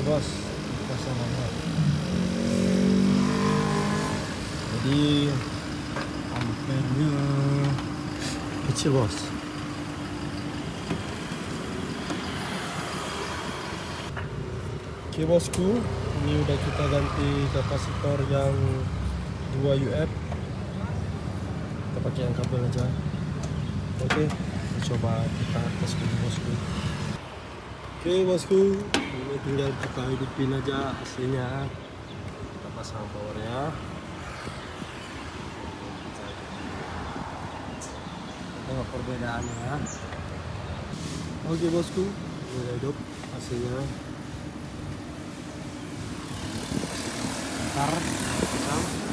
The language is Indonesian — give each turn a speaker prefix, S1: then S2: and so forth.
S1: bos, pasangannya. Jadi ampernya kecil bos. Oke bosku, ini udah kita ganti kapasitor yang 2 UF. Kita pakai yang kabel aja. Oke, kita coba kita tes dulu bosku. Oke bosku, ini tinggal kita hidupin aja aslinya. Kita pasang powernya. Tengok perbedaannya. Oke bosku, ini udah hidup aslinya. Ntar pasang.